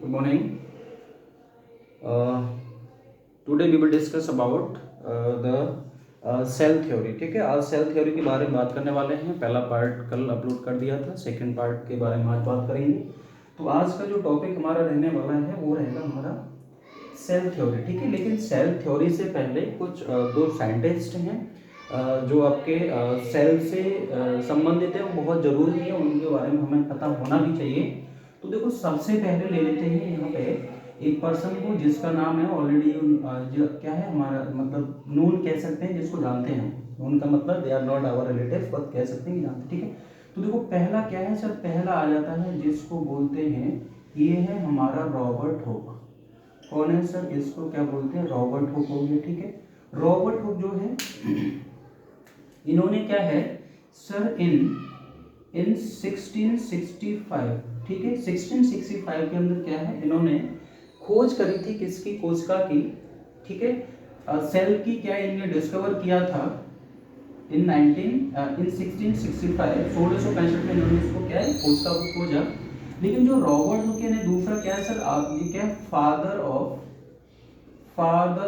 Good morning. Today we will discuss about the cell theory. ठीक है, आज cell theory के बारे में बात करने वाले हैं. पहला पार्ट कल अपलोड कर दिया था, सेकंड पार्ट के बारे में आज बात करेंगे. तो आज का जो टॉपिक हमारा रहने वाला है वो रहेगा हमारा सेल थ्योरी. ठीक है, लेकिन सेल थ्योरी से पहले कुछ दो साइंटिस्ट हैं जो आपके सेल से संबंधित है, वो बहुत ज़रूरी है, उनके बारे में हमें पता होना भी चाहिए. तो देखो, सबसे पहले ले लेते हैं यहाँ पे एक पर्सन को जिसका नाम है ऑलरेडी जो क्या है हमारा मतलब नून कह सकते हैं, जिसको जानते हैं. नून का मतलब they are not our relative, but कह सकते हैं जानते. ठीक है, तो देखो पहला क्या है सर, पहला आ जाता है जिसको बोलते हैं, ये है हमारा रॉबर्ट हुक. कौन है सर, इसको क्या बोलते हैं, रॉबर्ट हुक हो गया. ठीक है, रॉबर्ट हुक जो है इन्होंने क्या है सर इन 1665, ठीक है, 1665 के अंदर क्या है इन्होंने खोज करी थी, किसकी, कोशिका की. ठीक है, सेल की क्या इन्होंने डिस्कवर किया था इन 1665, 1665 में इन्होंने इसको क्या है कोशिका को खोजा. लेकिन जो रॉबर्ट हुक ने दूसरा क्या है सर, आप ये क्या फादर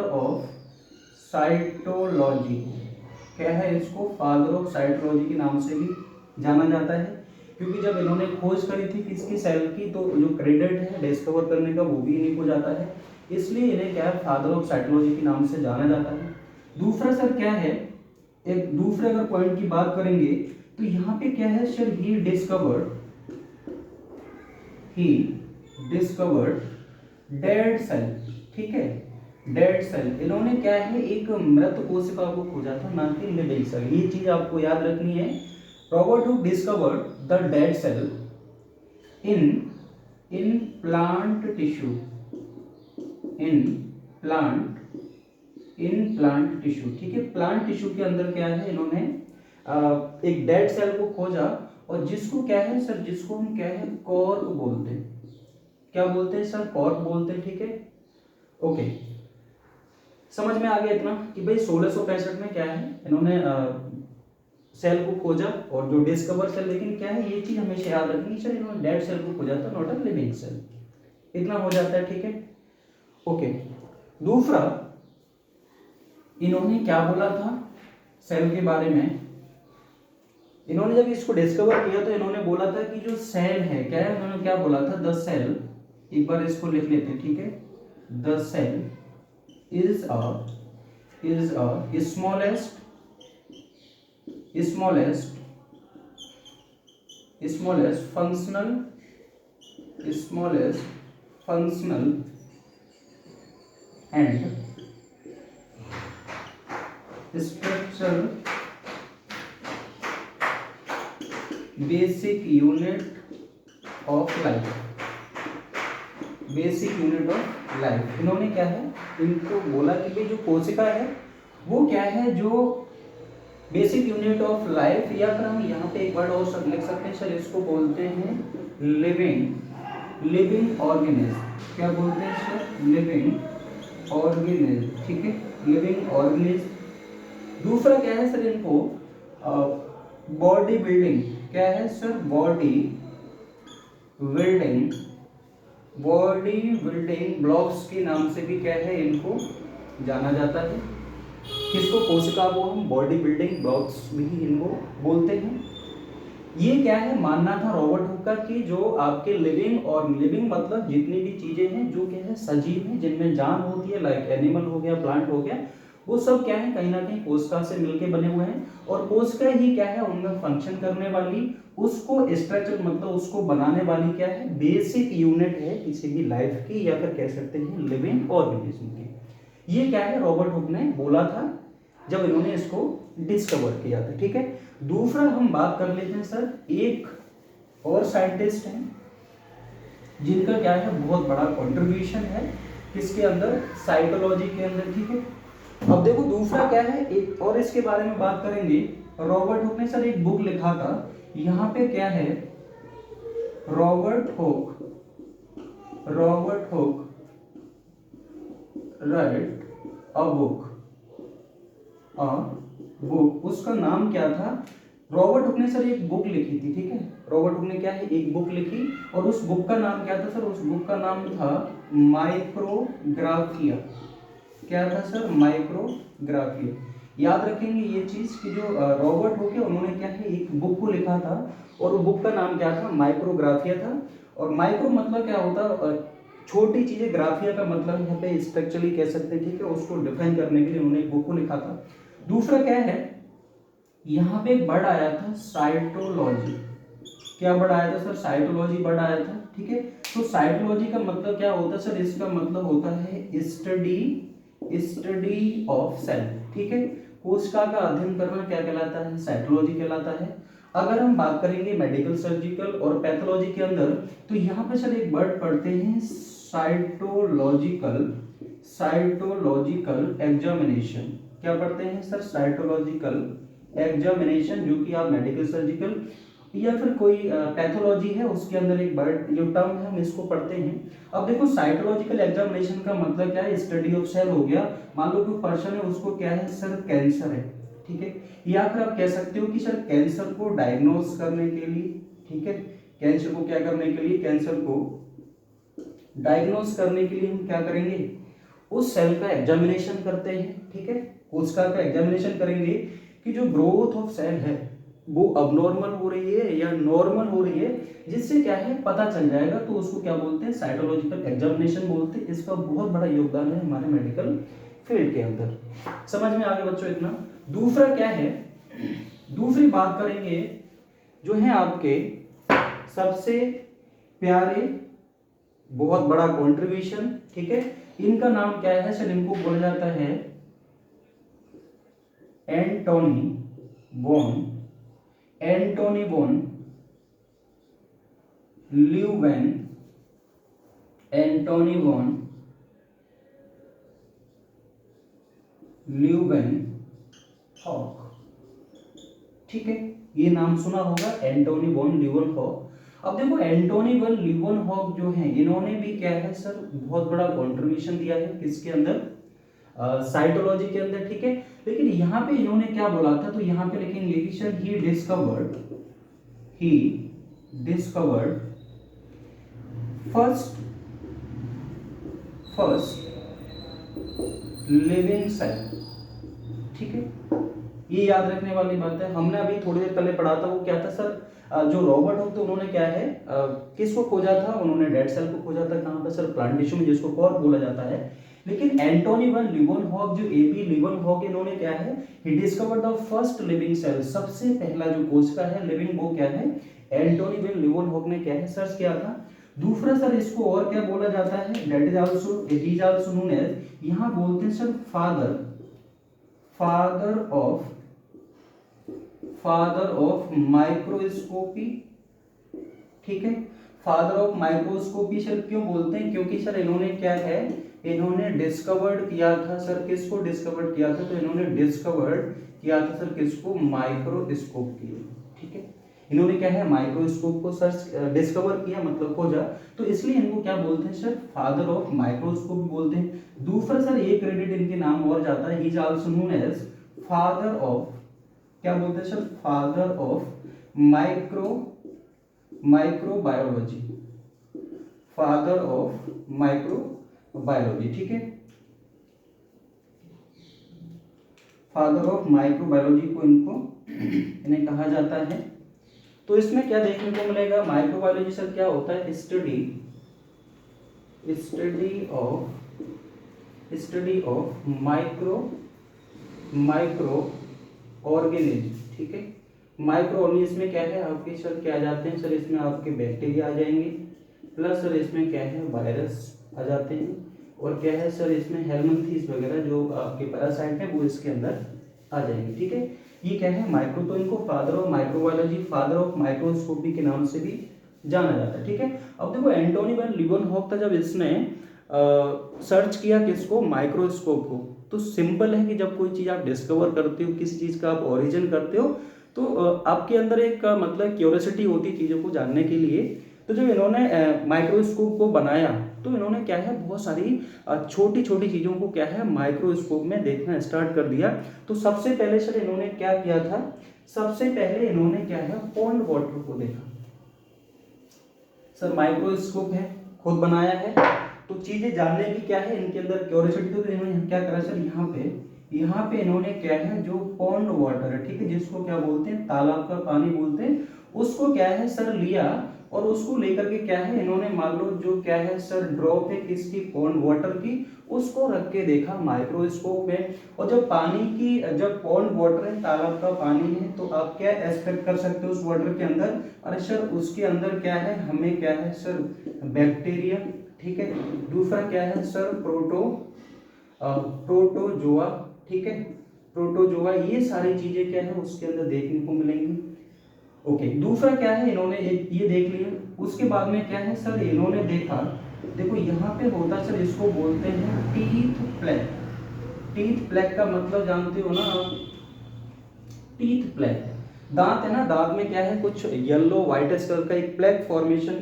ऑफ साइटोलॉजी, क्या है इसको फादर ऑफ साइटोलॉजी के नाम से भी जाना जाता है. क्योंकि जब इन्होंने खोज करी थी किसकी, सेल की, तो जो क्रेडिट है डिस्कवर करने का वो भी इन्हीं को जाता है, इसलिए इन्हें क्या है फादर ऑफ साइटोलॉजी के नाम से जाना जाता है. दूसरा सर क्या है, एक दूसरे अगर पॉइंट की बात करेंगे तो यहाँ पे क्या है sir, he discovered dead cell. ठीक है, डेड सेल, इन्होंने क्या है एक मृत कोशिका को खोजा था, ना कि लिविंग सेल. ये चीज आपको याद रखनी है. Robert Hooke discovered the dead cell in in plant tissue, in plant tissue. ठीक है, प्लांट टिश्यू के अंदर क्या है इन्होंने एक डेड सेल को खोजा, और जिसको क्या है सर, जिसको हम क्या है कॉर्क बोलते हैं. क्या बोलते हैं सर, कॉर्क बोलते हैं. ठीक है, ओके, समझ में आ गया इतना कि भाई 1665 में क्या है इन्होंने सेल को खोजा और जो डिस्कवर सेल. लेकिन क्या है ये चीज हमेशा याद रखनी सर, इन्होंने डेड सेल को खोजा था, नॉट अ लिविंग सेल. इतना हो जाता है. ठीक है, ओके. दूसरा इन्होंने क्या बोला था सेल के बारे में, इन्होंने जब इसको डिस्कवर किया तो इन्होंने बोला था कि जो सेल है क्या है, उन्होंने क्या बोला था, द सेल, एक बार इसको लिख लेते हैं. ठीक है, the cell is a smallest functional and structural basic unit of life. इन्होंने क्या है इनको बोला कि भाई जो कोशिका है वो क्या है, जो बेसिक यूनिट ऑफ लाइफ, या फिर हम यहाँ पे एक वर्ड और सब लिख सकते हैं सर, इसको बोलते हैं लिविंग ऑर्गेनिज्म. क्या बोलते हैं सर, लिविंग ऑर्गेनिज्म. ठीक है, लिविंग ऑर्गेनिज्म. दूसरा क्या है सर, इनको बॉडी बिल्डिंग, क्या है सर, बॉडी बिल्डिंग ब्लॉक्स के नाम से भी क्या है इनको जाना जाता है. किसको, कोशिका को हम बॉडी बिल्डिंग ब्लॉक्स भी इनको बोलते हैं. ये क्या है मानना था रॉबर्ट हुक का कि जो आपके लिविंग मतलब जितनी भी चीजें हैं जो क्या है सजीव हैं, जिनमें जान होती है, लाइक एनिमल हो गया, प्लांट हो गया, वो सब क्या है कहीं ना कहीं कोशिका से मिलके बने हुए हैं. और कोशिका ही क्या है उनमें फंक्शन करने वाली, उसको स्ट्रक्चर मतलब उसको बनाने वाली क्या है बेसिक यूनिट है किसी भी लाइफ की, या फिर कह सकते हैं लिविंग ऑर्गेनिज्म की. ये क्या है रॉबर्ट हुक ने बोला था जब इन्होंने इसको डिस्कवर किया था. ठीक है, दूसरा हम बात कर लेते हैं सर, एक और साइंटिस्ट हैं जिनका क्या है बहुत बड़ा कंट्रीब्यूशन है किसके अंदर, साइकोलॉजी के अंदर. ठीक है, अब देखो दूसरा क्या है, एक और इसके बारे में बात करेंगे. रॉबर्ट हुक ने सर एक बुक लिखा था, यहाँ पे क्या है, Robert hook right a book. उसका नाम क्या था, रॉबर्ट हुक ने सर एक बुक लिखी थी, ठीक है, रॉबर्ट हुक ने क्या है एक बुक लिखी, और उस बुक का नाम क्या था सर, उस बुक का नाम था माइक्रोग्राफिया। क्या था सर, माइक्रोग्राफिया। याद रखेंगे ये चीज कि जो रॉबर्ट हुक है उन्होंने क्या है एक बुक को लिखा था, और वो बुक का नाम क्या था, माइक्रोग्राफिया था। और माइक्रो मतलब क्या होता, छोटी चीजें, ग्राफिया का मतलब यहाँ पे स्ट्रक्चरली कह सकते हैं, ठीक है, उसको डिफाइन करने के लिए उन्होंने एक बुक को लिखा था। दूसरा क्या है, यहाँ पे एक वर्ड आया था साइटोलॉजी। क्या वर्ड आया था सर, साइटोलॉजी वर्ड आया था, ठीक है। तो साइटोलॉजी का मतलब क्या होता है सर, इसका मतलब होता है स्टडी ऑफ सेल, ठीक है। कोशिका का अध्ययन करना क्या कहलाता है, साइटोलॉजी कहलाता है। अगर हम बात करेंगे मेडिकल, सर्जिकल और पैथोलॉजी के अंदर, तो यहाँ पे सर एक वर्ड पढ़ते हैं साइटोलॉजिकल एग्जामिनेशन। क्या पढ़ते हैं सर, साइटोलॉजिकल एग्जामिनेशन, जो कि आप मेडिकल, सर्जिकल या फिर कोई पैथोलॉजी है उसके अंदर एक वर्ड जो टर्म है हम इसको पढ़ते हैं। अब देखो साइटोलॉजिकल एग्जामिनेशन का मतलब क्या है, स्टडी ऑफ सेल हो गया। मान लो कोई पर्सन है उसको क्या है सर, कैंसर है, ठीक है, या फिर आप कह सकते हो कि सर कैंसर को डायग्नोस करने के लिए, ठीक है, कैंसर को क्या करने के लिए, कैंसर को डायग्नोस करने के लिए हम क्या करेंगे, उस सेल का एग्जामिनेशन करते हैं, ठीक है, कोशिका का एग्जामिनेशन करेंगे कि जो ग्रोथ ऑफ सेल है वो अबनॉर्मल हो रही है या नॉर्मल हो रही है, जिससे क्या है पता चल जाएगा, तो उसको क्या बोलते हैं, साइटोलॉजिकल एग्जामिनेशन बोलते हैं। इसका बहुत बड़ा योगदान है हमारे मेडिकल फील्ड के अंदर। समझ में आ गया बच्चों इतना। दूसरा क्या है, दूसरी बात करेंगे जो है आपके सबसे प्यारे, बहुत बड़ा कंट्रीब्यूशन, ठीक है, इनका नाम क्या है सर, इनको बोला जाता है Antonie van Leeuwenhoek, Antonie van Leeuwenhoek, ठीक है, ये नाम सुना होगा, एंटोनी बोन ल्यूवेन हॉक। अब देखो एंटोनी बोन ल्यूवेन हॉक जो है, इन्होंने भी क्या है सर बहुत बड़ा कंट्रीब्यूशन दिया है किसके अंदर, साइटोलॉजी के अंदर, ठीक है। लेकिन यहाँ पे इन्होंने क्या बोला था, तो यहाँ पे लिखेंगे कि sir he discovered first living cell, ठीक है। ये याद रखने वाली बात है, हमने अभी थोड़ी देर पहले पढ़ा था, वो क्या था सर, जो रॉबर्ट हुक थे उन्होंने क्या है किसको खोजा था, उन्होंने डेड सेल को खोजा था, कहाँ पे सर, प्लांट टिश्यू में, जिसको कॉर्क बोला जाता है। लेकिन एंटोनी वन ल्यूवेनहॉक, जो एबी ल्यूवेनहॉक, इन्होंने क्या है, he discovered the first living cell, सबसे पहला जो कोशिका है लिविंग, वो क्या है, एंटोनी वन ल्यूवेनहॉक ने क्या है सर्च किया था। दूसरा सर इसको और क्या बोला जाता है, that is also known as, यहाँ बोलते हैं सर फादर ऑफ माइक्रोस्कोपी, ठीक है। फादर ऑफ माइक्रोस्कोपी सर क्यों बोलते हैं, क्योंकि सर इन्होंने क्या है, इन्होंने डिस्कवर्ड किया था सर, किसको डिस्कवर्ड किया था, तो इन्होंने डिस्कवर्ड किया था सर किसको, माइक्रोस्कोप की, ठीक है। इन्होंने क्या है माइक्रोस्कोप को सर्च डिस्कवर किया, मतलब खोजा, तो इसलिए इनको क्या बोलते हैं सर, फादर ऑफ माइक्रोस्कोप बोलते हैं। दूसरा सर एक क्रेडिट इनके नाम और जाता है, he is also known as father of, क्या बोलते हैं sir, father of microbiology, father of microbiology, ठीक है, फादर ऑफ माइक्रोबायोलॉजी को इन्हें कहा जाता है। तो इसमें क्या देखने को मिलेगा, माइक्रोबायोलॉजी सर क्या होता है, स्टडी ऑफ माइक्रो ऑर्गेनिज्म, ठीक है। माइक्रो ऑर्गेनिज्म में क्या है आपके सर, क्या आ जाते हैं सर, इसमें आपके बैक्टीरिया आ जाएंगे, प्लस सर इसमें क्या है वायरस आ जाते हैं, और क्या है सर इसमें हेलमिंथेस वगैरह जो आपके पैरासाइट है वो इसके अंदर आ जाएंगे, ठीक है। ये क्या है माइक्रो, तो इनको father of microbiology, father of microscopy के नाम से भी जाना जाता है, ठीक है। अब देखो एंटोनी वन ल्यूवेनहॉक था, जब इसने सर्च किया किसको, माइक्रोस्कोप को, तो सिंपल है कि जब कोई चीज़ आप डिस्कवर करते हो, किसी चीज़ का आप ओरिजिन करते हो, तो आपके अंदर एक मतलब क्यूरियोसिटी होती है चीज़ों को जानने के लिए। तो जब इन्होंने माइक्रोस्कोप को बनाया, तो इन्होंने क्या है बहुत सारी छोटी छोटी चीज़ों को क्या है माइक्रोस्कोप में देखना स्टार्ट कर दिया। तो सबसे पहले सर इन्होंने क्या किया था, सबसे पहले इन्होंने क्या है पॉन्ड वाटर को देखा। सर माइक्रोस्कोप है, खुद बनाया है, तो चीजें जानने की क्या है इनके अंदर क्यूरियोसिटी, तो इन्होंने क्या करा सर यहाँ पे इन्होंने क्या है जो पॉन्ड वाटर है, ठीक है, जिसको क्या बोलते हैं तालाब का पानी बोलते हैं, उसको क्या है सर लिया और उसको लेकर के क्या है इन्होंने मान लो जो क्या है सर ड्रॉप है किसकी पॉन्ड वाटर की, उसको रख के देखा माइक्रोस्कोप में। और जब पॉन्ड वाटर है तालाब का पानी है, तो आप क्या एक्सपेक्ट कर सकते हो उस वाटर के अंदर, अरे सर उसके अंदर क्या है हमें क्या है सर बैक्टीरिया, ठीक है, दूसरा क्या है सर प्रोटोजोआ, ठीक है, प्रोटोजोआ, ये सारी चीजें क्या है उसके अंदर देखने को मिलेंगी। ओके, दूसरा क्या है इन्होंने ये देख लिया। उसके बाद में क्या है सर इन्होंने देखा, देखो यहाँ पे होता सर इसको बोलते हैं टीथ प्लैक। टीथ प्लैक का मतलब जानते हो ना आप, टीथ प्लैक दांत है ना, दांत में क्या है कुछ येलो व्हाइट कलर का एक प्लैक फॉर्मेशन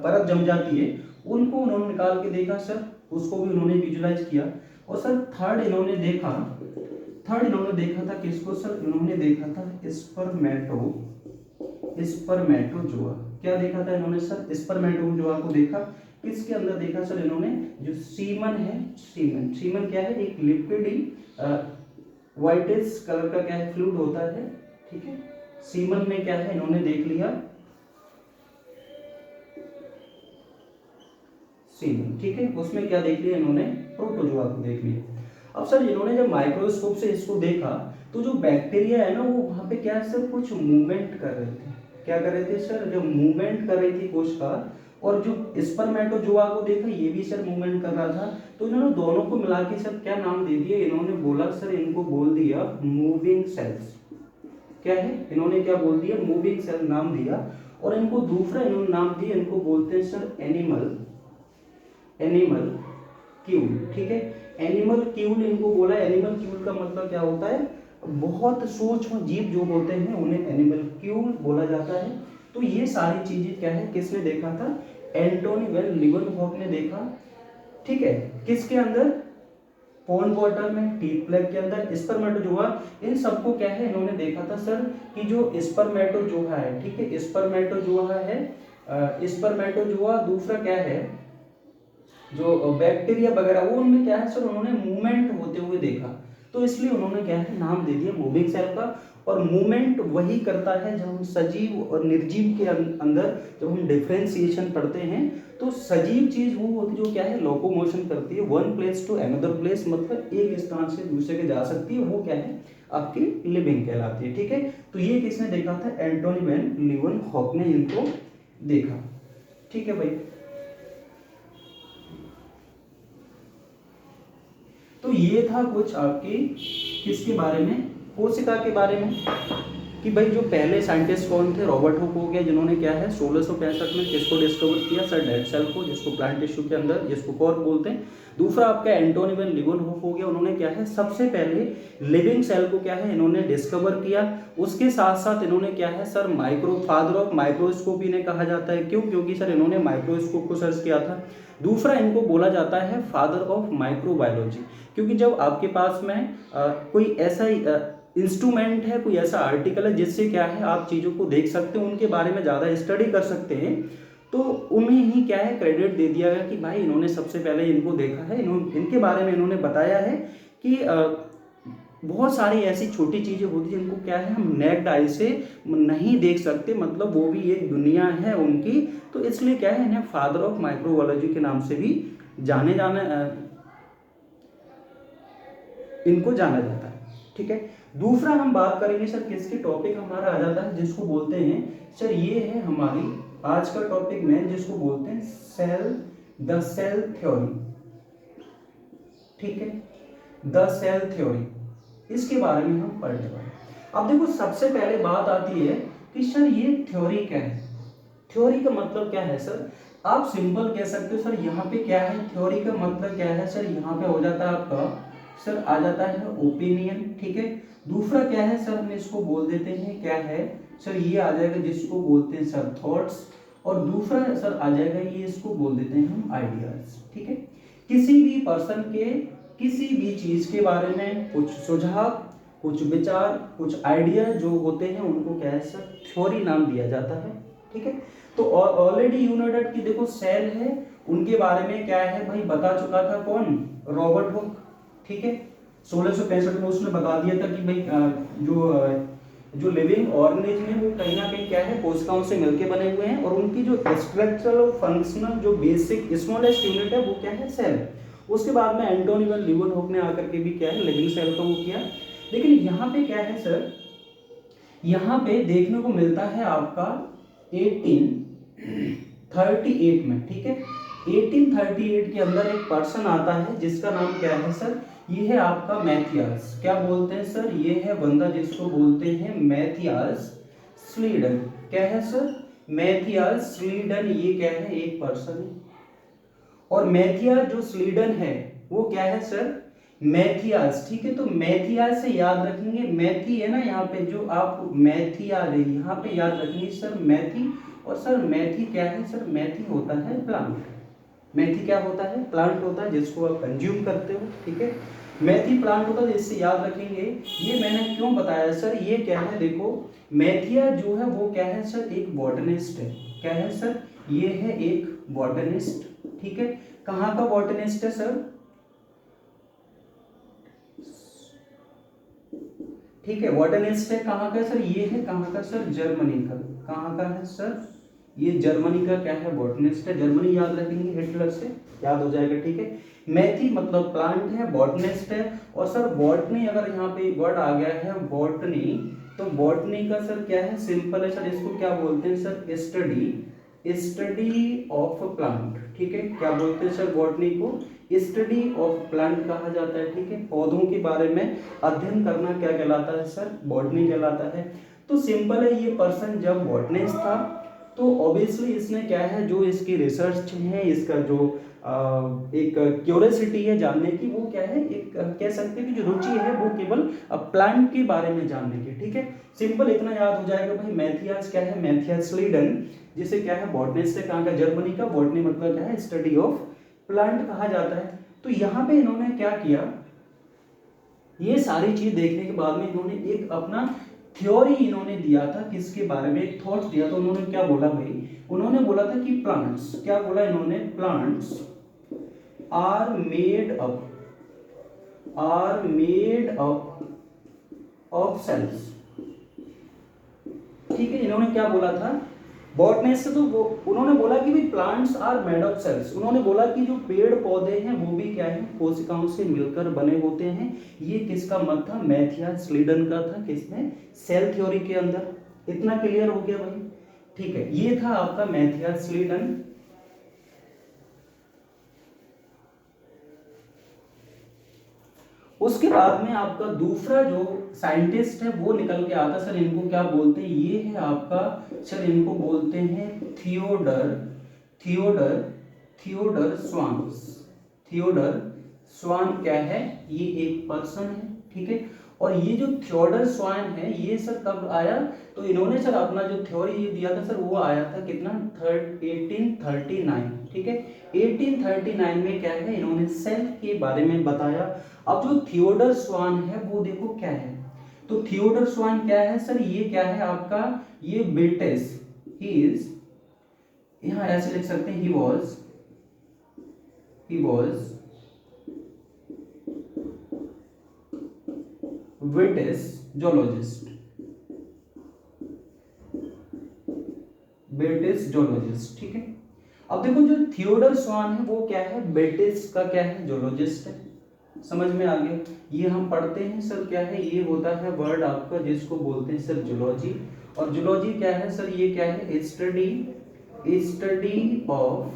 परत जम जाती है, उनको उन्होंने निकाल के देखा सर, उसको भी उन्होंने विजुलाइज किया। और सर थर्ड इन्होंने देखा था किसको सर, इन्होंने देखा था स्पर्मेटोजोआ। क्या देखा था इन्होंने सर स्पर्मेटोजोआ को देखा, किसके अंदर देखा सर इन्होंने, जो सीमन है, सीमन क्या है एक लिक्विड व्हाइटिश कलर का क्या है फ्लूइड होता है, ठीक है, सीमन में क्या है इन्होंने देख लिया सीमन, ठीक है, उसमें क्या देख लिया इन्होंने प्रोटोजोआ को देख लिया। अब सर इन्होंने जब माइक्रोस्कोप से इसको देखा तो जो बैक्टीरिया है ना वो वहां पे क्या है सर कुछ मूवमेंट कर रहे थे। क्या कर रहे थे सर, जब मूवमेंट कर रही थी कोशिका, और जो स्पर्मेटोजोआ को देखा ये भी सर मूवमेंट कर रहा था, तो इन्होंने दोनों को मिला के सर क्या नाम दे दिया, इन्होंने बोला सर इनको बोल दिया मूविंग सेल्स। क्या है इन्होंने क्या बोल दिया मूविंग सेल नाम दिया। और इनको दूसरा इन्होंने नाम दिया, इनको बोलते हैं सर एनिमल क्यूल, ठीक है, एनिमल क्यूल इनको बोला। एनिमल क्यूल का मतलब क्या होता है, बहुत सूक्ष्म जीव जो होते हैं उन्हें एनिमल क्यूल बोला जाता है। तो ये सारी चीजें क्या है किसने देखा था, एंटोनी वेन लीeuwenhoek ने देखा, ठीक है, किसके अंदर पॉन्ड वाटर में, टीथ प्लैक के अंदर, स्पर्मेटोजोआ, इन सबको क्या है इन्होंने देखा था सर कि जो स्पर्मेटोजोआ है, ठीक है, स्पर्मेटोजोआ दूसरा क्या है जो बैक्टीरिया वगैरह वो उनमें क्या है सर उन्होंने मूवमेंट होते हुए देखा, तो इसलिए उन्होंने क्या है नाम दे दिया मूविंग सेल का। और मूवमेंट वही करता है जब हम सजीव और निर्जीव के अंदर जब हम डिफरेंशिएशन पढ़ते हैं, तो सजीव चीज वो होती है जो क्या है लोकोमोशन करती है, one place to another place, मतलब एक स्थान से दूसरे के जा सकती है, वो क्या है आपकी लिविंग कहलाती है, ठीक है। तो ये किसने देखा था, एंटोनी वेन लीeuwenhoek ने इनको देखा, ठीक है भाई। तो ये था कुछ आपकी किसके बारे में, कोशिका के बारे में, कि भाई जो पहले साइंटिस्ट कौन थे, रॉबर्ट हुक हो गया, जिन्होंने क्या है 1665 में किसको डिस्कवर किया सर, डेड सेल को, जिसको प्लांट टिश्यू के अंदर जिसको कॉर्क बोलते हैं। दूसरा आपका एंटोनी वेन लीeuwenhoek हो गया, उन्होंने क्या है सबसे पहले लिविंग सेल को क्या है इन्होंने डिस्कवर किया। उसके साथ साथ इन्होंने क्या है सर फादर ऑफ माइक्रोस्कोप इन्हें कहा जाता है, क्यों, क्योंकि सर इन्होंने माइक्रोस्कोप को सर्च किया था। दूसरा इनको बोला जाता है फादर ऑफ माइक्रोबायोलॉजी, क्योंकि जब आपके पास में कोई ऐसा इंस्ट्रूमेंट है, कोई ऐसा आर्टिकल है जिससे क्या है आप चीज़ों को देख सकते हो, उनके बारे में ज़्यादा स्टडी कर सकते हैं, तो उन्हें ही क्या है क्रेडिट दे दिया गया कि भाई इन्होंने सबसे पहले इनको देखा है, इनके बारे में इन्होंने बताया है कि बहुत सारी ऐसी छोटी चीज़ें होती हैं जिनको क्या है हम नेक्ड आई से नहीं देख सकते, मतलब वो भी एक दुनिया है उनकी, तो इसलिए क्या है इन्हें फादर ऑफ माइक्रोबायोलॉजी के नाम से भी इनको जाना जाता है, ठीक है। दूसरा हम बात करेंगे सर किसकी, टॉपिक हमारा आ जाता है जिसको बोलते हैं सर, ये है हमारी आज का टॉपिक में जिसको बोलते हैं द सेल थ्योरी, ठीक है, द सेल थ्योरी, इसके बारे में हम पढ़ने वाले हैं। अब देखो सबसे पहले बात आती है कि सर ये थ्योरी क्या है, थ्योरी का मतलब क्या है सर, आप सिंपल कह सकते हो सर यहाँ पे क्या है, थ्योरी का मतलब क्या है सर, यहाँ पे हो जाता है आपका सर आ जाता है ओपिनियन, ठीक है। दूसरा क्या है सर, हम इसको बोल देते हैं क्या है सर, ये आ जाएगा जिसको बोलते हैं सर थॉट्स, और दूसरा सर आ जाएगा ये इसको बोल देते हैं हम आइडियाज, ठीक है। किसी भी पर्सन के किसी भी चीज के बारे में कुछ सुझाव कुछ विचार, कुछ आइडिया जो होते हैं उनको क्या है सर, थ्योरी नाम दिया जाता है। ठीक है, तो ऑलरेडी यू नो डैट की देखो सेल है, उनके बारे में क्या है भाई बता चुका था कौन, रॉबर्ट हुक। ठीक है, 1665 में उसने बता दिया था कि भाई जो लिविंग ऑर्गेनिज्म है वो कहीं ना कहीं क्या है, कोशिकाओं से मिलके बने हुए हैं, और उनकी जो स्ट्रक्चरल और फंक्शनल जो बेसिक स्मॉलेस्ट यूनिट है वो क्या है, सेल। उसके बाद में एंटोनी वन लीeuwenhoek ने आकर के भी क्या है, लिविंग सेल का वो किया। लेकिन यहाँ पे क्या है सर, यहाँ पे देखने को मिलता है आपका 1838 में। ठीक है, 1838 के अंदर एक पर्सन आता है जिसका नाम क्या है सर, ये है आपका मैथियास। क्या बोलते हैं सर, ये है बंदा जिसको बोलते हैं मैथियास स्लीडन। क्या है सर, मैथियास स्लीडन, ये क्या है, एक पर्सन है। और मैथियास जो स्लीडन है वो क्या है सर, मैथियास। ठीक है, तो मैथियास से याद रखेंगे, मैथी है ना यहाँ पे, जो आप मैथी आ रही यहाँ पे याद रखेंगे सर मैथी। और सर मैथी क्या है सर, मैथी होता है प्लांट। मेथी क्या होता है, प्लांट होता है जिसको आप कंज्यूम करते हो। ठीक है, मेथी प्लांट होता है, इससे याद रखेंगे। ये मैंने क्यों बताया सर, ये क्या है देखो, मैथिया जो है वो क्या है सर, एक बॉटनिस्ट है। क्या है सर, ये है एक बॉटनिस्ट। ठीक है, कहाँ का बॉटनिस्ट है सर, ठीक है, बॉटनिस्ट है कहाँ का सर, ये है कहाँ का सर, जर्मनी का। कहाँ का है सर, ये जर्मनी का क्या है, बॉटनिस्ट है। जर्मनी याद रखेंगे, हिटलर से याद हो जाएगा। ठीक है, मैथी मतलब प्लांट है, बॉटनिस्ट है। और सर बॉटनी, अगर यहाँ पे वर्ड आ गया है बॉटनी, तो बॉटनी का सर क्या है, सिंपल है सर, इसको क्या बोलते हैं सर, स्टडी ऑफ प्लांट। ठीक है, क्या बोलते हैं सर, बॉटनी को स्टडी ऑफ प्लांट कहा जाता है। ठीक है, पौधों के बारे में अध्ययन करना क्या कहलाता है सर, बॉटनी कहलाता है। तो सिंपल है, ये पर्सन जब बॉटनिस्ट था तो ऑब्वियसली इसने क्या है, जो इसकी रिसर्च है, इसका जो एक क्यूरियोसिटी है जानने की, वो क्या है, एक कह सकते हैं कि जो रुचि है वो केवल प्लांट के बारे में जानने की। ठीक है, सिंपल इतना याद हो जाएगा भाई, मैथियास क्या है, मैथियास स्लीडन, जिसे क्या है बॉटनिस्ट है, कहाँ का, जर्मनी का। बॉटनी मतलब क्या है, स्टडी ऑफ प्लांट कहा जाता है। तो यहाँ पे इन्होंने क्या किया, ये सारी चीज देखने के बाद में इन्होंने एक अपना थ्योरी इन्होंने दिया था, किसके बारे में, एक थॉट दिया था। उन्होंने क्या बोला भाई, उन्होंने बोला था कि प्लांट्स, क्या बोला इन्होंने, plants are made up of cells. ठीक है, इन्होंने क्या बोला था, बॉटनिस्ट से, तो वो उन्होंने बोला कि भाई plants are made of cells. उन्होंने बोला कि जो पेड़ पौधे हैं वो भी क्या है, कोशिकाओं से मिलकर बने होते हैं। ये किसका मत था, मैथियास स्लीडन का था, किसमें, सेल थ्योरी के अंदर। इतना क्लियर हो गया भाई। ठीक है, ये था आपका मैथियास स्लीडन। उसके बाद में आपका दूसरा जो साइंटिस्ट है वो निकल के आता, सर इनको क्या बोलते हैं, ये है आपका, सर इनको बोलते हैं थियोडर स्वान क्या है, ये एक पर्सन है। ठीक है, और ये जो थियोडर स्वान है ये सर कब आया, तो इन्होंने सर अपना जो थ्योरी ये दिया था सर, वो आया था कितना, 1839। ठीक है, 1839 में क्या है, इन्होंने सेल के बारे में बताया। अब जो थियोडर स्वान है वो देखो क्या है, तो थियोडर स्वान क्या है सर, ये क्या है आपका, ये ब्रिटिश, ही इज, यहां ऐसे लिख सकते हैं, ही वॉज ब्रिटिश जोलॉजिस्ट। ठीक है, अब देखो जो थियोडर स्वान है वो क्या है, ब्रिटिश का क्या है, जोलॉजिस्ट है। समझ में आ गया, ये हम पढ़ते हैं सर, क्या है, ये होता है वर्ड आपका जिसको बोलते हैं सर जूलॉजी। और जूलॉजी क्या है सर, ये क्या है, स्टडी ऑफ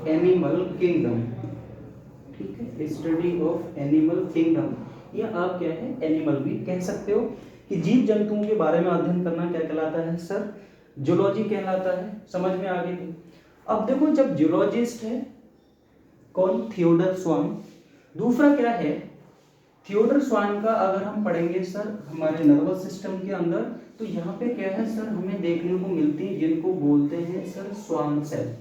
एनिमल किंगडम। ठीक है, स्टडी ऑफ एनिमल किंगडम, या आप क्या है, एनिमल भी कह सकते हो, कि जीव जंतुओं के बारे में अध्ययन करना क्या कहलाता है सर, जूलॉजी कहलाता है। समझ में आ गई। अब देखो, जब जूलॉजिस्ट है कौन, थियोडर स्वान। दूसरा क्या है, थियोडर स्वान का अगर हम पढ़ेंगे सर हमारे नर्वस सिस्टम के अंदर, तो यहाँ पे क्या है सर, हमें देखने को मिलती है जिनको बोलते हैं सर स्वान सेल।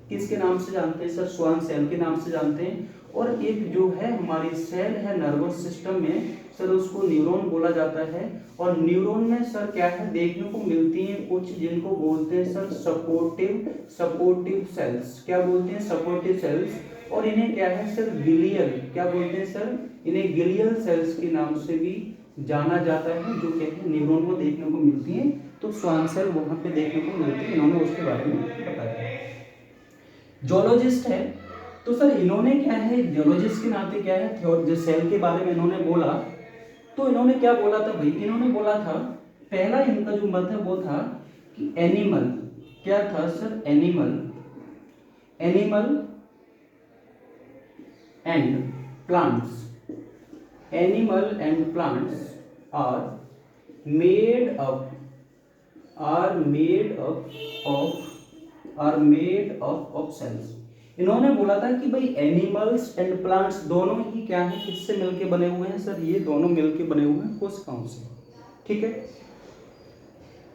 किसके नाम से जानते हैं सर, स्वान सेल के नाम से जानते हैं। और एक जो है हमारी सेल है नर्वस सिस्टम में सर उसको न्यूरॉन बोला जाता है। और न्यूरॉन में सर क्या है देखने को मिलती हैं कुछ जिनको बोलते हैं सर सपोर्टिव सेल्स। क्या बोलते हैं? Supportive cells. और इन्हें क्या है सर गिलियल, क्या बोलते हैं सर? इन्हें गिलियल सेल्स के नाम से भी जाना जाता है, जो क्या है न्यूरॉन को देखने को मिलती है। तो स्वान सेल वहां पे देखने को मिलती है, इन्होंने उसके बारे में बताया। जोलॉजिस्ट है तो सर इन्होंने क्या है जियोलॉजिस्ट के नाते क्या है जो सेल के बारे में इन्होंने बोला, तो इन्होंने क्या बोला था भाई? इन्होंने बोला था पहला इनका जो मत है वो था कि एनिमल, क्या था sir? Animal and plants, animal and plants are made up of cells. इन्होंने बोला था कि भाई एनिमल्स एंड प्लांट्स दोनों ही क्या है किससे मिलके बने हुए हैं सर? ये दोनों मिलके बने हुए हैं कोशिकाओं से। ठीक है।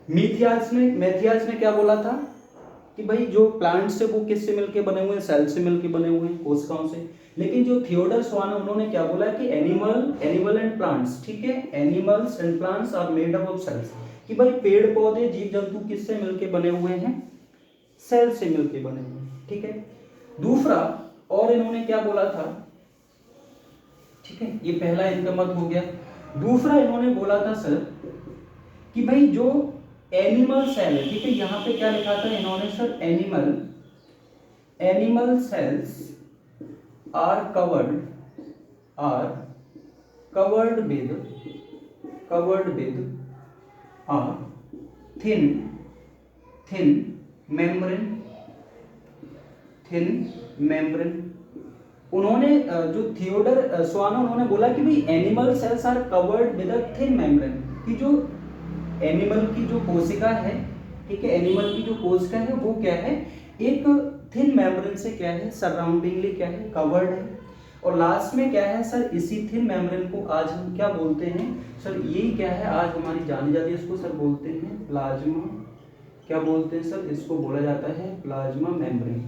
मेथियास ने क्या बोला था कि भाई जो प्लांट्स है वो किससे मिलके बने हुए हैं? सेल से मिलके बने हुए हैं, कोशिकाओं से। लेकिन जो थियोडर स्वान है उन्होंने क्या बोला कि एनिमल एंड प्लांट्स, ठीक है, animals and plants are made up of cells, कि भाई पेड़ पौधे जीव जंतु किससे मिलके बने हुए हैं? सेल से मिलके बने हुए हैं। ठीक है। दूसरा और इन्होंने क्या बोला था? ठीक है, ये पहला इनका मत हो गया। दूसरा इन्होंने बोला था सर कि भाई जो एनिमल सेल है, ठीक है, यहां पे क्या लिखा था इन्होंने sir? Animal cells are covered with a thin membrane। उन्होंने जो थियोडर स्वान उन्होंने बोला कि भाई animal cells are covered with a thin membrane, कि जो एनिमल की जो कोशिका है, ठीक है, एनिमल की जो कोशिका है वो क्या है एक थिन मेम्ब्रेन से क्या है सराउंडिंगली क्या है कवर्ड है। और लास्ट में क्या है सर? इसी थिन मेम्ब्रेन को आज हम क्या बोलते हैं सर? यही क्या है आज हमारी जानी जाती है, इसको सर बोलते हैं प्लाज्मा। क्या बोलते हैं सर? इसको बोला जाता है प्लाज्मा मेम्ब्रेन।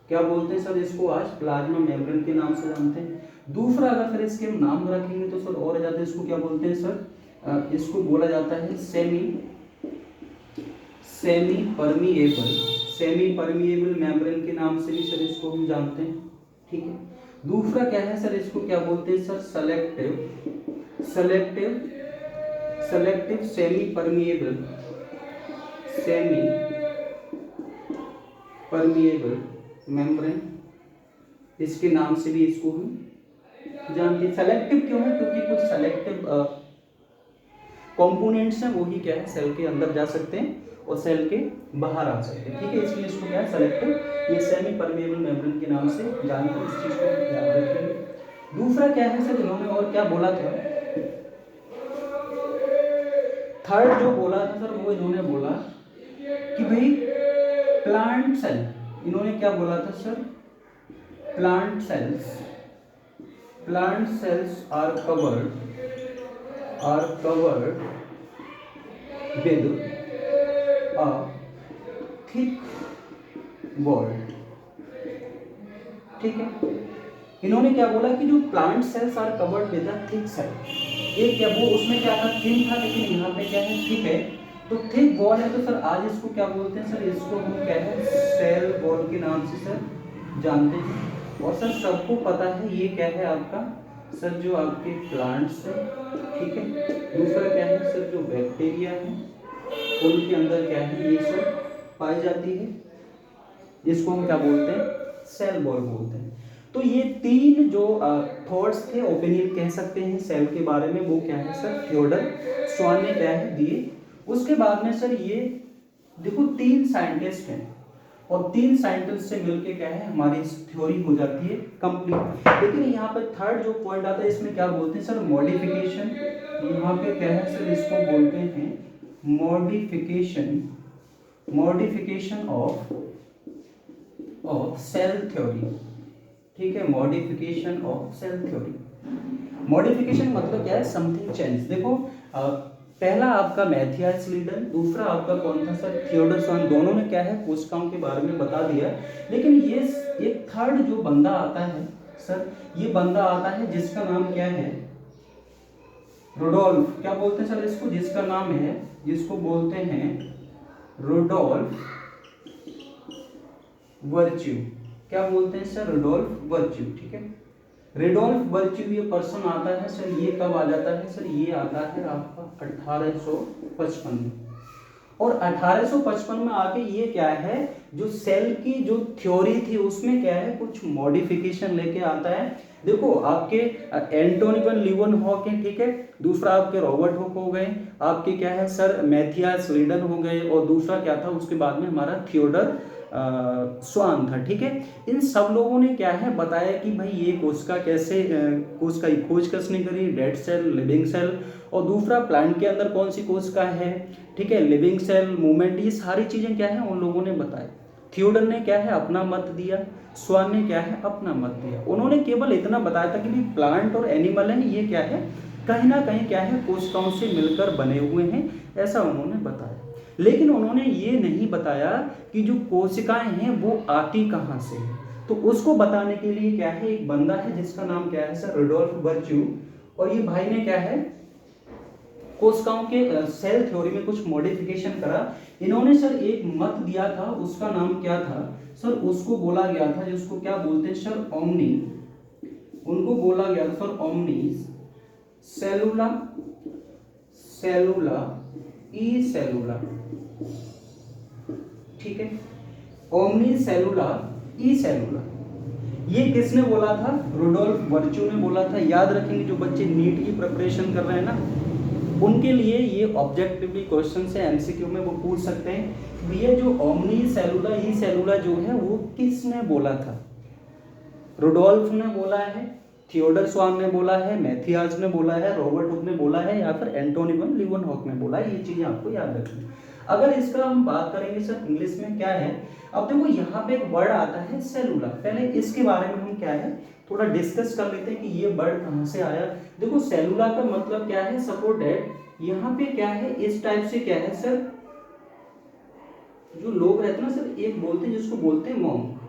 क्या बोलते हैं सर? इसको आज प्लाज्मा मेम्ब्रेन के नाम से जानते हैं। दूसरा अगर फिर इसके हम नाम रखेंगे तो सर और ज्यादा इसको क्या बोलते हैं सर? इसको बोला जाता है सेमी परमिएबल मेम्ब्रेन के नाम से भी सर इसको हम जानते हैं। ठीक है। दूसरा क्या है सर? इसको क्या बोलते हैं sir? Selective semi permeable membrane, इसके नाम से भी इसको हम जानते हैं। सेलेक्टिव क्यों है? क्योंकि कुछ सेलेक्टिव कंपोनेंट्स हैं वो ही क्या है सेल के अंदर जा सकते हैं और सेल के बाहर आ सकते हैं। ठीक है, इसलिए इसको क्या है सेलेक्टिव, ये सेमी परमिएबल मेम्ब्रेन के नाम से जानते हैं, इस चीज को याद रखेंगे। दूसरा क्या है सर? इन्होंने और क्या बोला था? थर्ड जो बोला था सर वो इन्होंने बोला कि भाई प्लांट सेल, इन्होंने क्या बोला था sir? Plant cells are covered with a thick wall. ठीक है, इन्होंने क्या बोला कि जो plant cells are covered with a thick cell, ये क्या वो उसमें क्या था? थिन था, लेकिन यहाँ पे क्या है थिक है। तो थिक वॉल है तो सर आज इसको क्या बोलते हैं सर? इसको हम क्या है सेल वॉल के नाम से सर जानते हैं। और सर सबको पता है ये क्या है आपका सर जो आपके प्लांट्स है, ठीक है। दूसरा क्या है सर? जो बैक्टीरिया है उनके अंदर क्या है ये सब पाई जाती है, इसको हम क्या बोलते हैं? सेल वॉल बोलते हैं। तो ये तीन जो थॉट्स थे, ओपिनियन कह सकते हैं सेल के बारे में, वो क्या है सर थियोडर स्वान ने क्या है दिए। उसके बाद में सर ये देखो तीन साइंटिस्ट हैं और तीन साइंटिस्ट से मिलके क्या है हमारी थ्योरी हो जाती है कंप्लीट। लेकिन यहाँ पे थर्ड जो पॉइंट आता है इसमें क्या बोलते हैं सर? मॉडिफिकेशन। यहाँ पे क्या है सर? इसको बोलते हैं मॉडिफिकेशन ऑफ सेल थ्योरी। ठीक है, modification of cell theory. Modification मतलब क्या है? Something change. देखो पहला आपका मैथियास लीडन, दूसरा आपका कौन था सर? थियोडर स्वान। दोनों ने क्या है कोशिकाओं के बारे में बता दिया। लेकिन ये एक थर्ड जो बंदा आता है सर ये बंदा आता है जिसका नाम क्या है, रुडोल्फ, क्या बोलते हैं सर इसको, जिसका नाम है, जिसको बोलते हैं रुडोल्फ वर्च्यू, क्या बोलते हैं सर, रुडोल्फ वर्च्यू, ठीक है। रुडोल्फ वर्च्यू ये पर्सन आता है सर, ये कब आ जाता है सर, ये आता है आपका 1855 में। और 1855 में आके ये क्या है, जो सेल की जो थ्योरी थी उसमें क्या है, कुछ मॉडिफिकेशन लेके आता है। देखो आपके एंटोनी वन लीeuwenhoek है, ठीक है, दूसरा आपके रॉबर्ट हुक हो गए, आपके क्या है सर मैथियास स्लीडन हो गए, और दूसरा क्या था उसके बाद में हमारा थियोडर स्वान था, ठीक है। इन सब लोगों ने क्या है बताया कि भाई ये कोशिका कैसे, कोशिका की खोज किसने करी, डेड सेल, लिविंग सेल, और दूसरा प्लांट के अंदर कौन सी कोशिका है, ठीक है, लिविंग सेल, मूवमेंट, ये सारी चीजें क्या है उन लोगों ने बताया। थियोडर ने क्या है अपना मत दिया, स्वान ने क्या है अपना मत दिया। उन्होंने केवल इतना बताया था कि भाई प्लांट और एनिमल है ये क्या है, कहीं ना कहीं क्या है कोशिकाओं से मिलकर बने हुए हैं, ऐसा उन्होंने बताया। लेकिन उन्होंने ये नहीं बताया कि जो कोशिकाएं हैं वो आती कहाँ से। तो उसको बताने के लिए क्या है, एक बंदा है जिसका नाम क्या है सर, रुडोल्फ वर्च्यू, और ये भाई ने क्या है कोशिकाओं के सेल थ्योरी में कुछ मॉडिफिकेशन करा। इन्होंने सर एक मत दिया था, उसका नाम क्या था सर, उसको बोला गया था, जिसको क्या बोलते हैं सर, ओमनी, उनको बोला गया था सर ओमनी सेलुला, सेलुला ई सेलुला, ठीक है, ओमनी सेलुला ई सेलुला। ये किसने बोला था, रुडोल्फ वर्च्यू ने बोला था। याद रखेंगे जो बच्चे नीट की प्रिपरेशन कर रहे हैं ना, उनके लिए ये ऑब्जेक्टिवली क्वेश्चन से एमसीक्यू में वो पूछ सकते हैं कि ये जो ओमनी सेलुला ई सेलुला जो है वो किसने बोला था। रुडोल्फ ने बोला है, थियोडर स्वान ने बोला है, मैथियास ने बोला है, रॉबर्ट हुक ने बोला है, या फिर एंटोनी वन लीeuwenhoek ने बोला है। ये चीजें आपको याद रखनी। अगर इसका हम बात करेंगे सर इंग्लिश में क्या है, अब देखो यहाँ पे एक वर्ड आता है सेलुला, पहले इसके बारे में हम क्या है थोड़ा डिस्कस कर लेते हैं कि ये वर्ड कहाँ से आया। देखो सेलुला का मतलब क्या है, सपोर्ट डेट, यहाँ पे क्या है इस टाइप से क्या है सर, जो लोग रहते हैं ना सर, एक बोलते हैं जिसको बोलते हैं मॉन्क,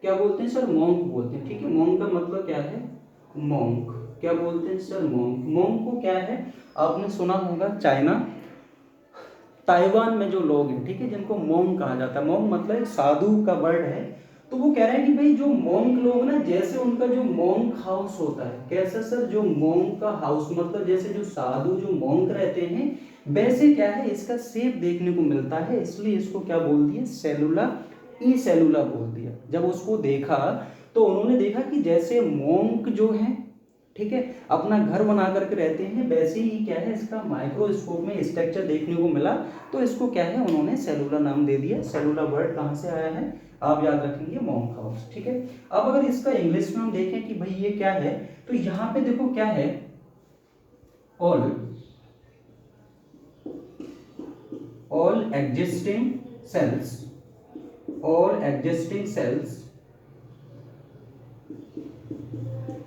क्या बोलते हैं सर, मॉन्क बोलते हैं, ठीक है। मॉन्क का मतलब क्या है, मॉन्क, क्या बोलते हैं सर, मॉन्क। मॉन्क को क्या है आपने सुना होगा, चाइना ताइवान में जो लोग हैं, ठीक है, जिनको मॉन्क कहा जाता है, मॉन्क मतलब एक साधु का वर्ड है। तो वो कह रहे हैं कि भाई जो मॉन्क लोग ना, जैसे उनका जो मॉन्क हाउस होता है, कैसा सर, जो मॉन्क का हाउस मतलब जैसे जो साधु जो मॉन्क रहते हैं वैसे क्या है इसका शेप देखने को मिलता है, इसलिए इसको क्या बोल दिया, सेलुला ई सेलुला बोल दिया। जब उसको देखा तो उन्होंने देखा कि जैसे मॉन्क जो है, ठीक है, अपना घर बना करके रहते हैं, वैसे ही क्या है इसका माइक्रोस्कोप में स्ट्रक्चर देखने को मिला, तो इसको क्या है उन्होंने सेलुला नाम दे दिया। सेलुला वर्ड कहाँ से आया है आप याद रखेंगे, मॉन्क हाउस, ठीक है। अब अगर इसका इंग्लिश में हम देखें कि भाई ये क्या है, तो यहाँ पे देखो क्या है, all existing cells, all existing cells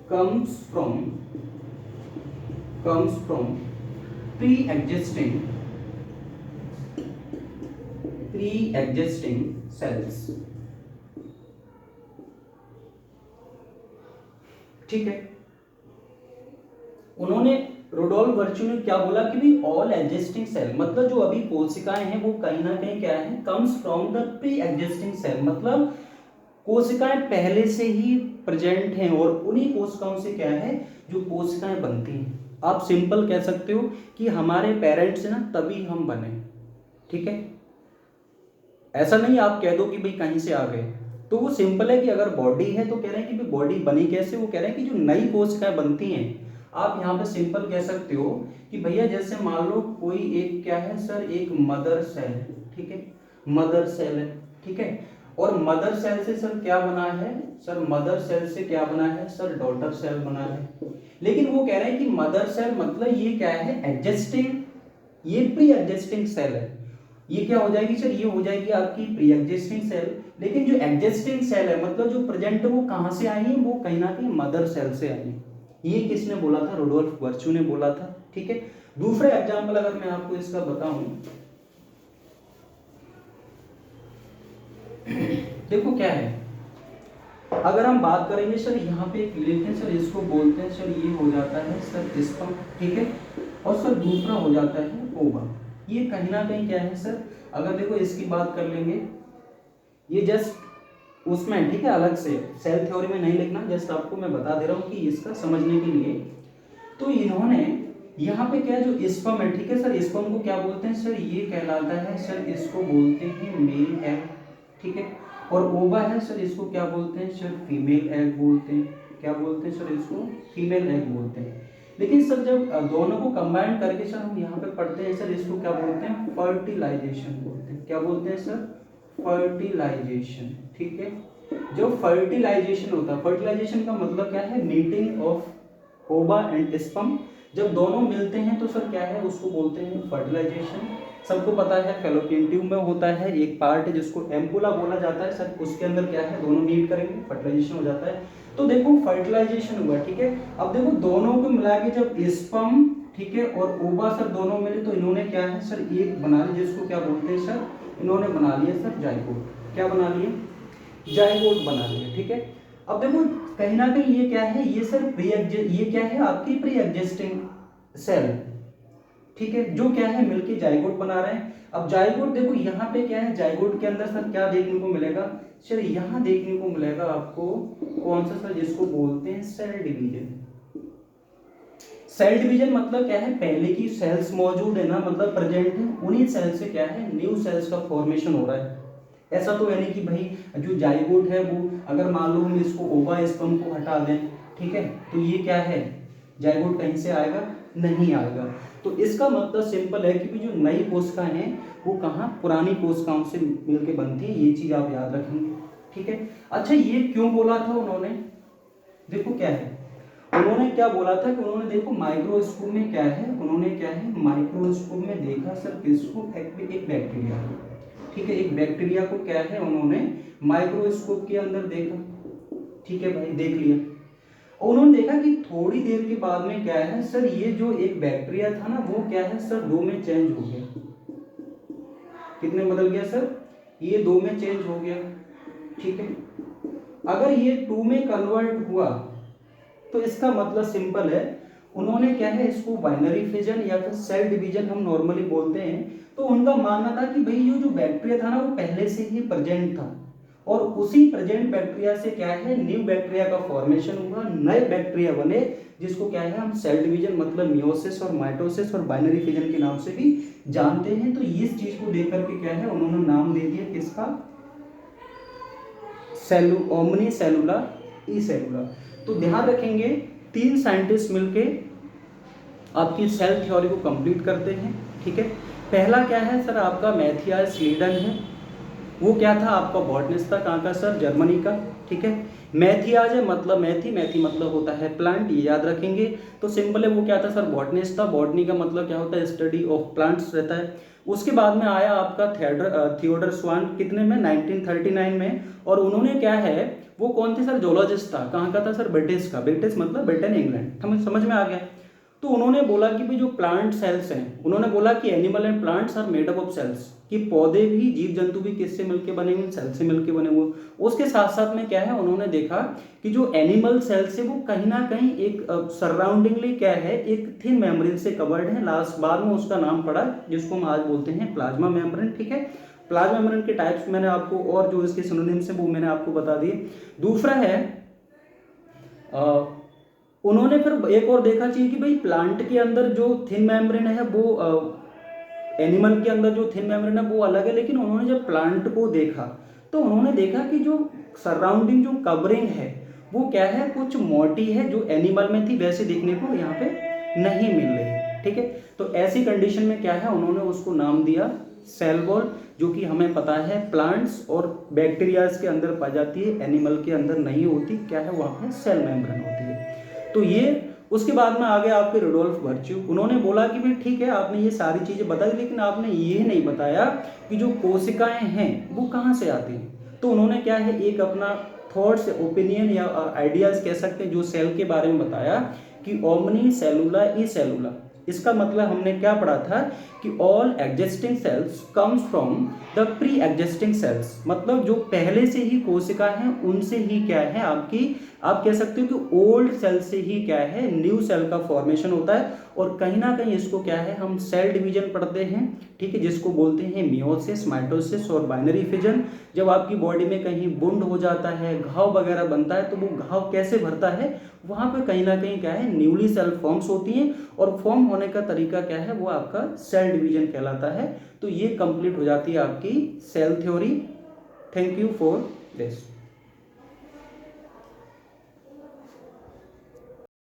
comes from pre-existing cells, ठीक है। उन्होंने रुडोल्फ वर्च्यू ने क्या बोला कि भी ऑल एग्जिस्टिंग सेल मतलब जो अभी कोशिकाएं हैं वो कहीं ना कहीं क्या है, comes from the pre existing cell, मतलब कोशिकाएं पहले से ही प्रेजेंट हैं और उन्हीं कोशिकाओं से क्या है जो कोशिकाएं बनती हैं। आप सिंपल कह सकते हो कि हमारे पेरेंट्स ना तभी हम बने, ठीक है। ऐसा नहीं आप कह दो कि भाई कहीं से आ गए, तो वो सिंपल है कि अगर बॉडी है तो कह रहे हैं कि भाई बॉडी बनी कैसे, वो कह रहे हैं कि जो नई कोशिकाएं बनती हैं। आप यहाँ पे सिंपल कह सकते हो कि भैया जैसे मान लो कोई एक क्या है सर, एक मदर सेल है, ठीक है, मदर सेल है, ठीक है, और मदर सेल से सर क्या बना है सर, मदर सेल से क्या बना है सर, डॉटर सेल बना है। लेकिन वो कह रहे हैं कि मदर सेल मतलब ये क्या है, एग्जिस्टिंग, ये प्री एग्जिस्टिंग सेल है। ये क्या हो जाएगी सर, ये हो जाएगी आपकी प्री एग्जिस्टिंग सेल। लेकिन जो एग्जिस्टिंग सेल है मतलब जो प्रेजेंट है वो कहाँ से आई है, वो कहीं ना कहीं मदर सेल से आई है। ये किसने बोला था, रुडोल्फ वर्च्यू ने बोला था, ठीक है। दूसरा एग्जांपल अगर मैं आपको इसका बताऊं, देखो क्या है, अगर हम बात करेंगे सर यहाँ पे एक लिखें सर, इसको बोलते हैं सर, ये हो जाता है सर स्पर्म, ठीक है। और सर दूसरा हो जाता है ओवा। ये कहीं ना कहीं क्या है सर, अगर देखो इसकी बात कर लेंगे, ये जस्ट उसमें, ठीक है, अलग से सेल थ्योरी में नहीं लिखना, जस्ट आपको मैं बता दे रहा हूँ कि इसका समझने के लिए। तो इन्होंने यहाँ पे क्या जो स्पर्म है, ठीक है सर, स्पर्म को क्या बोलते हैं सर, ये कहलाता है सर, इसको बोलते हैं मेल एग, ठीक है। और ओवा है सर, इसको क्या बोलते हैं सर, फीमेल एग बोलते हैं। क्या बोलते हैं सर, इसको फीमेल एग बोलते हैं। लेकिन सर जब दोनों को कंबाइन करके सर हम यहाँ पे पढ़ते हैं सर, इसको क्या बोलते हैं, फर्टिलाइजेशन बोलते हैं। क्या बोलते हैं सर, फर्टिलाइजेशन, ठीक है। जो फर्टिलाइजेशन होता है, फर्टिलाइजेशन का मतलब क्या है, मीटिंग ऑफ ओवा एंड स्पर्म। जब दोनों मिलते हैं तो सर क्या है, उसको बोलते हैं फर्टिलाइजेशन। सबको पता है फैलोपियन ट्यूब में होता है एक पार्ट है जिसको एम्पुला बोला जाता है सर, उसके अंदर क्या है, दोनों मीट करेंगे, फर्टिलाइजेशन हो जाता है। तो देखो फर्टिलाइजेशन हुआ, ठीक है। अब देखो दोनों को मिला के जब स्पर्म, ठीक है, और ओवा सर दोनों मिले तो इन्होंने क्या है सर, एक बना लिया, जिसको क्या बोलते हैं सर, इन्होंने बना लिया सर जाइगोट। क्या बना लिए, जाइगोट बना लिया, ठीक है। अब देखो कहीं ना कहीं ये क्या है, ये सर ये क्या है, आपकी प्री एग्जिस्टिंग सेल, ठीक है, जो क्या है मिलके जाइगोट बना रहे हैं। अब जाइगोट देखो यहाँ पे क्या है, जाइगोट के अंदर सर क्या देखने को मिलेगा सर, यहाँ देखने को मिलेगा आपको कौन सा सर, जिसको बोलते हैं सेल डिवीजन। सेल डिवीजन मतलब क्या है, पहले की सेल्स मौजूद है ना, मतलब प्रेजेंट है, उन्हीं सेल से क्या है, न्यू सेल्स का फॉर्मेशन हो रहा है। ऐसा तो है नहीं कि भाई जो जाइगोट है वो, अगर मान लो हम इसको ओवा स्पर्म को हटा दें, ठीक है, तो ये क्या है, जाइगोट कहीं से आएगा, नहीं आएगा। तो इसका मतलब सिंपल है कि जो नई कोशिकाएं हैं वो कहाँ, पुरानी कोशिकाओं से मिलकर बनती है, ये चीज आप याद रखेंगे, ठीक है। अच्छा ये क्यों बोला था उन्होंने, देखो क्या है, उन्होंने क्या बोला था कि उन्होंने देखो माइक्रोस्कोप में क्या है, उन्होंने क्या है माइक्रोस्कोप में देखा सर किसको, एक बैक्टीरिया, ठीक है, एक बैक्टीरिया को क्या है उन्होंने माइक्रोस्कोप के अंदर देखा, ठीक है भाई, देख लिया। और उन्होंने देखा कि थोड़ी देर के बाद में क्या है सर, ये जो एक बैक्टीरिया था ना वो क्या है सर, दो में चेंज हो गया। कितने बदल गया सर, ये दो में चेंज हो गया, ठीक है। अगर ये टू में कन्वर्ट हुआ तो इसका मतलब सिंपल है, उन्होंने क्या है इसको बाइनरी फिजन या फिर सेल डिवीजन हम नॉर्मली बोलते हैं। तो उनका मानना था कि भाई ये जो बैक्टीरिया था ना वो पहले से ही प्रेजेंट था, और उसी प्रेजेंट बैक्टीरिया से क्या है न्यू बैक्टीरिया का फॉर्मेशन हुआ, नए बैक्टीरिया बने, जिसको क्या है हम सेल डिवीजन मतलब मियोसिस और माइटोसिस और बाइनरी फिजन के नाम से भी जानते हैं। तो इस चीज को देख करके क्या है उन्होंने नाम दे दिया किसका, ओमनी सेलुला ई सेलुला। तो ध्यान रखेंगे 3 साइंटिस्ट मिलके आपकी सेल थ्योरी को कंप्लीट करते हैं, ठीक है। पहला क्या है सर, आपका मैथियास स्लीडन है, वो क्या था आपका बॉटनिस्ट था, कहाँ का सर, जर्मनी का, ठीक है। मैथियाज है मतलब मैथी मतलब होता है प्लांट, ये याद रखेंगे। तो सिंपल है, वो क्या था सर, बॉटनिस्ट था, बॉटनी का मतलब क्या होता है, स्टडी ऑफ प्लांट्स रहता है। उसके बाद में आया आपका थियोडर स्वान, कितने में, 1939 में। और उन्होंने क्या है, वो कौन थे सर, जोलॉजिस्ट था, कहाँ का था सर, ब्रिटिश का, ब्रिटिश मतलब ब्रिटेन इंग्लैंड, समझ में आ गया। तो उन्होंने बोला कि भाई जो प्लांट सेल्स हैं, उन्होंने बोला कि animal and plants are made up of cells, कि पौधे भी जीव जंतु भी किससे मिलके बने हुए, सेल से मिलके बने हुए। उसके साथ साथ में क्या है, उन्होंने देखा कि जो एनिमल सेल्स है वो कहीं ना कहीं एक सराउंडिंगली क्या है, एक थिन मेम्ब्रेन से कवर्ड है। लास्ट बाद में उसका नाम पड़ा जिसको हम आज बोलते हैं प्लाज्मा मेम्ब्रेन, ठीक है। प्लाज्मा मेम्ब्रेन के टाइप्स मैंने आपको, और जो इसके सिनोनिम्स हैं वो मैंने आपको बता दिए। दूसरा है उन्होंने फिर एक और देखा चाहिए कि भाई प्लांट के अंदर जो थिन मेम्ब्रेन है वो एनिमल के अंदर जो थिन मेम्ब्रेन है वो अलग है। लेकिन उन्होंने जब प्लांट को देखा तो उन्होंने देखा कि जो सराउंडिंग जो कवरिंग है वो क्या है, कुछ मोटी है, जो एनिमल में थी वैसे देखने को यहाँ पे नहीं मिल रही, ठीक है। तो ऐसी कंडीशन में क्या है, उन्होंने उसको नाम दिया सेल वॉल, जो कि हमें पता है प्लांट्स और बैक्टीरियाज के अंदर पाई जाती है, एनिमल के अंदर नहीं होती, क्या है वहाँ पे सेल मेम्ब्रेन होती है। तो ये उसके बाद में आ गया आपके रुडोल्फ वर्च्यू। उन्होंने बोला कि भाई ठीक है आपने ये सारी चीज़ें बताई, लेकिन आपने ये नहीं बताया कि जो कोशिकाएं हैं वो कहाँ से आती हैं। तो उन्होंने क्या है एक अपना थॉट्स, ओपिनियन या आइडियाज़ कह सकते हैं जो सेल के बारे में बताया कि ओमनी सेलुला ई सेलुला, इसका मतलब हमने क्या पढ़ा था कि all existing cells comes from the pre existing cells, मतलब जो पहले से ही कोशिका हैं उनसे ही क्या है आपकी, आप कह सकते हो कि ओल्ड सेल से ही क्या है न्यू सेल का फॉर्मेशन होता है। और कहीं ना कहीं इसको क्या है हम सेल डिवीजन पढ़ते हैं, ठीक है, जिसको बोलते हैं मियोसिस, माइटोसिस और बाइनरी फिजन। जब आपकी बॉडी में कहीं वुंड हो जाता है, घाव वगैरह बनता है, तो वो घाव कैसे भरता है, वहां पर कहीं ना कहीं क्या है न्यूली सेल फॉर्म्स होती हैं, और फॉर्म होने का तरीका क्या है वो आपका सेल डिवीजन कहलाता है। तो ये कंप्लीट हो जाती है आपकी cell theory. Thank you for this.